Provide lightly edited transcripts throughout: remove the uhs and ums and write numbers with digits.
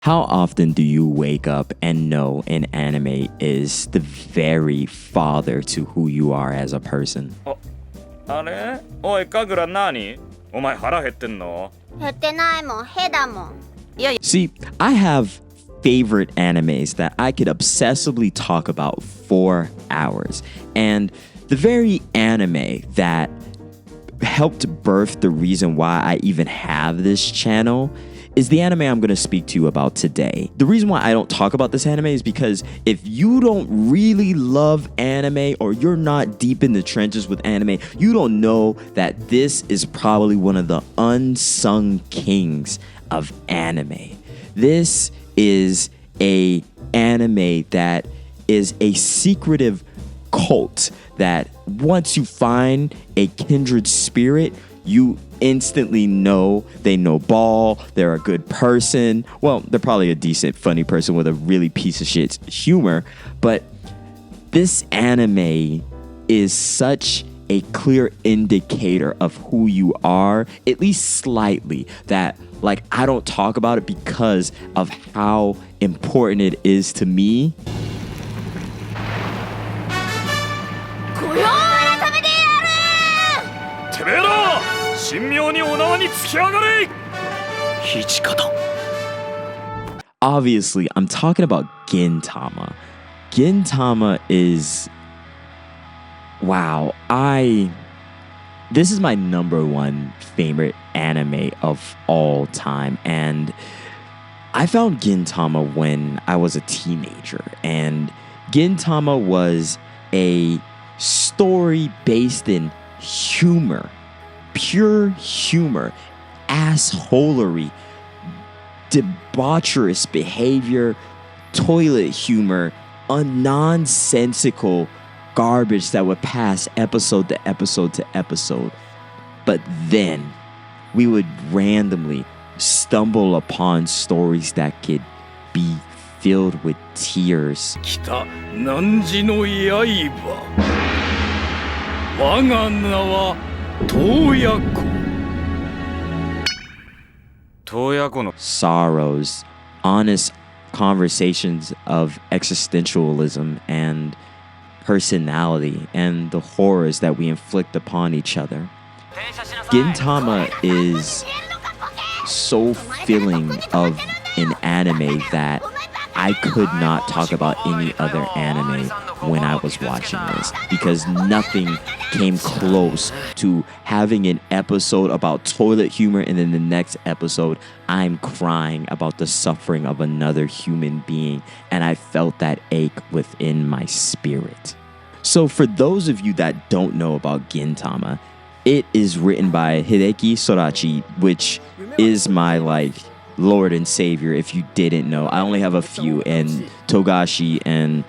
How often do you wake up and know an anime is the very father to who you are as a person? あれおい、かぐら何お前腹減ってんの減ってないもん、へだもん。See, I have favorite animes that I could obsessively talk about for hours. And the very anime that helped birth the reason why I even have this channel is the anime I'm going to speak to you about today. The reason why I don't talk about this anime is because if you don't really love anime or you're not deep in the trenches with anime, you don't know that this is probably one of the unsung kings of anime. This is a anime that is a secretive cult that once you find a kindred spirit, you instantly know they know ball, they're a good person. Well, they're probably a decent, funny person with a really piece of shit humor. But this anime is such a clear indicator of who you are, at least slightly, that like I don't talk about it because of how important it is to me. Obviously, I'm talking about Gintama. Gintama is... Wow, this is my number one favorite anime of all time. And I found Gintama when I was a teenager. And Gintama was a story based in humor. Pure humor, assholery, debaucherous behavior, toilet humor, nonsensical garbage that would pass episode to episode to episode. But then we would randomly stumble upon stories that could be filled with tears. Sorrows, honest conversations of existentialism and personality and the horrors that we inflict upon each other. Gintama is so filling of an anime that I could not talk about any other anime when I was watching this, because nothing came close to having an episode about toilet humor and then the next episode I'm crying about the suffering of another human being, and I felt that ache within my spirit. So for those of you that don't know about Gintama, it is written by Hideki Sorachi, which is my Lord and Savior. If you didn't know, I only have a few, and Togashi and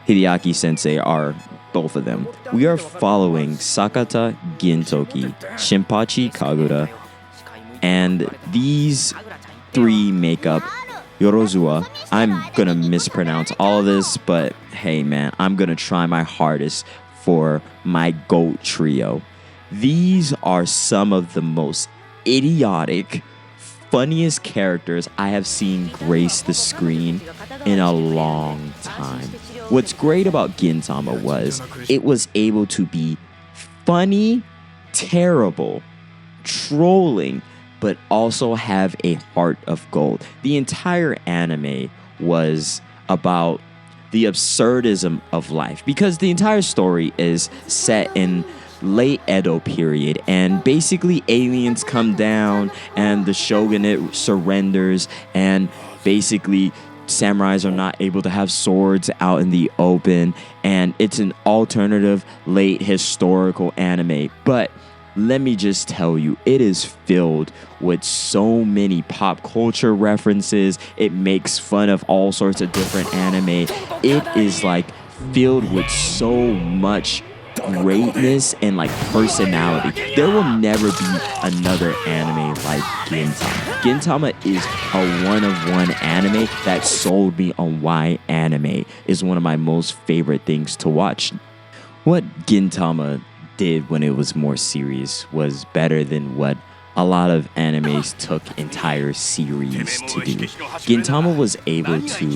Hideaki Sensei are both of them. We are following Sakata Gintoki, Shinpachi Kagura, and these three make up Yorozuwa. I'm gonna mispronounce all of this, but hey man, I'm gonna try my hardest for my GOAT trio. These are some of the most idiotic, funniest characters I have seen grace the screen in a long time. What's great about Gintama was it was able to be funny, terrible, trolling, but also have a heart of gold. The entire anime was about the absurdism of life, because the entire story is set in late Edo period, and basically aliens come down and the shogunate surrenders, and basically samurais are not able to have swords out in the open, and it's an alternative late historical anime. But let me just tell you, it is filled with so many pop culture references. It makes fun of all sorts of different anime. It is filled with so much greatness and personality. There will never be another anime like Gintama. Gintama is a one-of-one anime that sold me on why anime is one of my most favorite things to watch. What Gintama did when it was more serious was better than what a lot of animes took entire series to do. Gintama was able to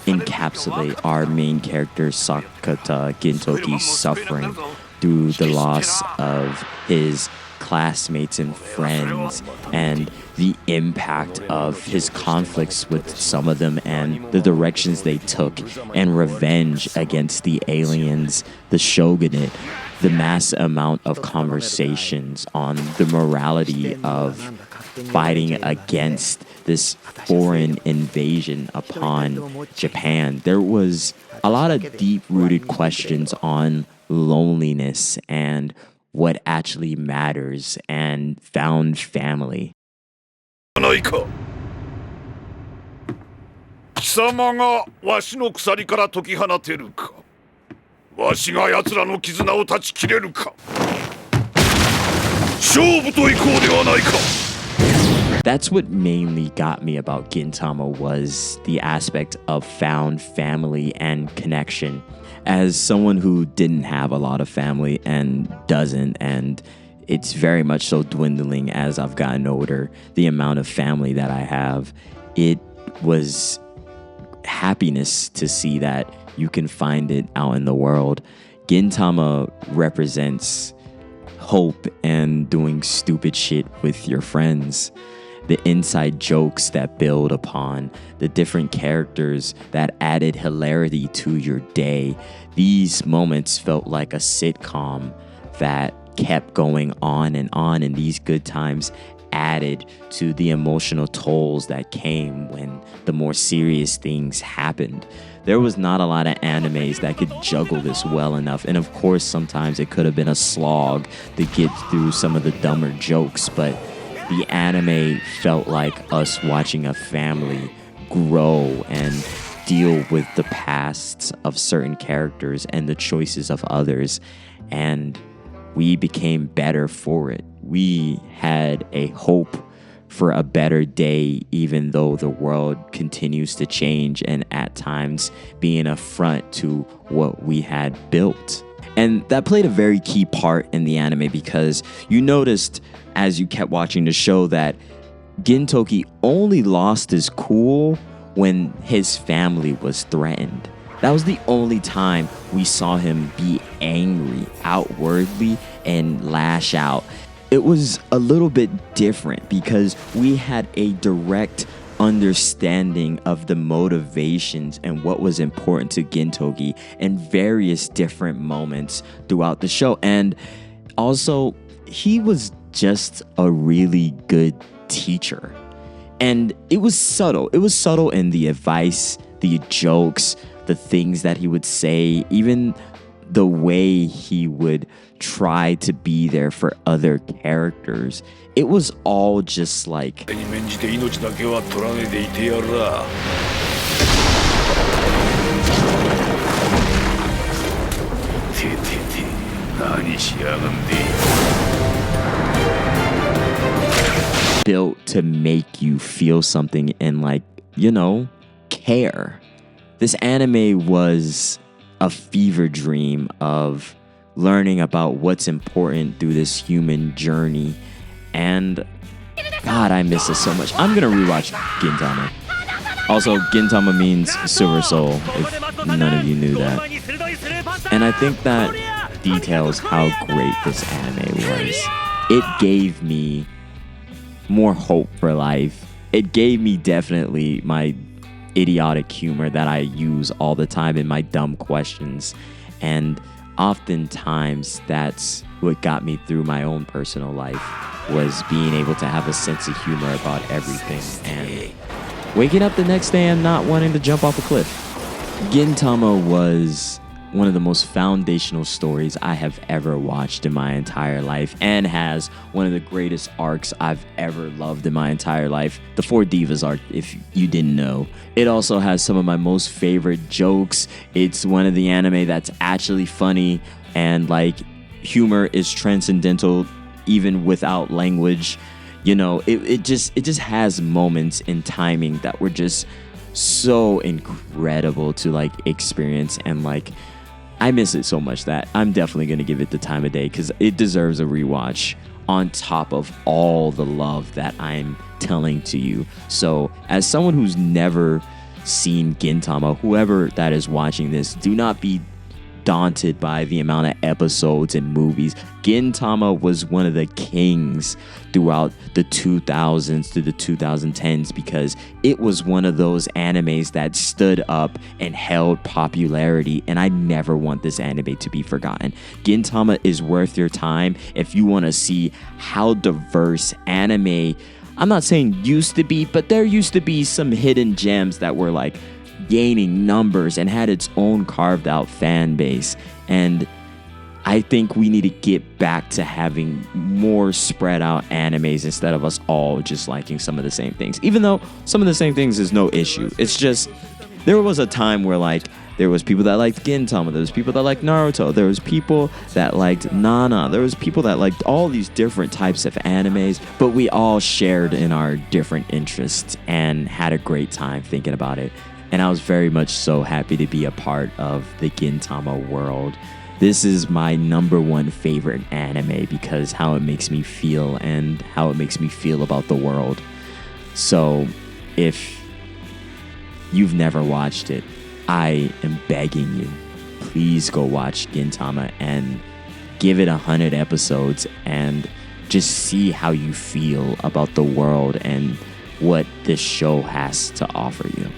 encapsulate our main character Sakata Gintoki's suffering through the loss of his classmates and friends, and the impact of his conflicts with some of them and the directions they took, and revenge against the aliens, the shogunate, the mass amount of conversations on the morality of fighting against this foreign invasion upon Japan. There was a lot of deep-rooted questions on loneliness and what actually matters and found family. ないか貴様がわしの鎖から解き放てるかわしが奴らの絆を断ち切れるか勝負といこうではないか That's what mainly got me about Gintama, was the aspect of found family and connection. As someone who didn't have a lot of family and doesn't, and it's very much so dwindling as I've gotten older, the amount of family that I have, it was happiness to see that you can find it out in the world. Gintama represents hope and doing stupid shit with your friends. The inside jokes that build upon, the different characters that added hilarity to your day. These moments felt like a sitcom that kept going on, and these good times added to the emotional tolls that came when the more serious things happened. There was not a lot of animes that could juggle this well enough, and of course sometimes it could have been a slog to get through some of the dumber jokes, but the anime felt like us watching a family grow and deal with the pasts of certain characters and the choices of others, and we became better for it. We had a hope for a better day, even though the world continues to change and at times be an affront to what we had built. And that played a very key part in the anime, because you noticed as you kept watching the show that Gintoki only lost his cool when his family was threatened. That was the only time we saw him be angry outwardly and lash out. It was a little bit different because we had a direct understanding of the motivations and what was important to Gintoki in various different moments throughout the show. And also, he was just a really good teacher. And it was subtle. It was subtle in the advice, the jokes, the things that he would say, even the way he would try to be there for other characters. It was all just like... built to make you feel something and, like, you know, care. This anime was a fever dream of learning about what's important through this human journey. And God, I miss it so much. I'm gonna rewatch Gintama. Also, Gintama means silver soul, if none of you knew that. And I think that details how great this anime was. It gave me more hope for life. It gave me definitely my idiotic humor that I use all the time in my dumb questions. And oftentimes that's what got me through my own personal life, was being able to have a sense of humor about everything and waking up the next day and not wanting to jump off a cliff. Gintama was one of the most foundational stories I have ever watched in my entire life, and has one of the greatest arcs I've ever loved in my entire life. The Four Divas arc, if you didn't know. It also has some of my most favorite jokes. It's one of the anime that's actually funny, and like humor is transcendental even without language. You know, it just has moments in timing that were just so incredible to like experience, and like I miss it so much that I'm definitely going to give it the time of day because it deserves a rewatch on top of all the love that I'm telling to you. So, as someone who's never seen Gintama, whoever that is watching this, do not be daunted by the amount of episodes and movies. Gintama was one of the kings throughout the 2000s to the 2010s because it was one of those animes that stood up and held popularity, and I never want this anime to be forgotten. Gintama is worth your time if you want to see how diverse anime, I'm not saying used to be, but there used to be some hidden gems that were like gaining numbers and had its own carved out fan base. And I think we need to get back to having more spread out animes instead of us all just liking some of the same things. Even though some of the same things is no issue. It's just, there was a time where like there was people that liked Gintama, there was people that liked Naruto, there was people that liked Nana, there was people that liked all these different types of animes, but we all shared in our different interests and had a great time thinking about it. And I was very much so happy to be a part of the Gintama world. This is my number one favorite anime because how it makes me feel and how it makes me feel about the world. So if you've never watched it, I am begging you, please go watch Gintama and give it 100 episodes and just see how you feel about the world and what this show has to offer you.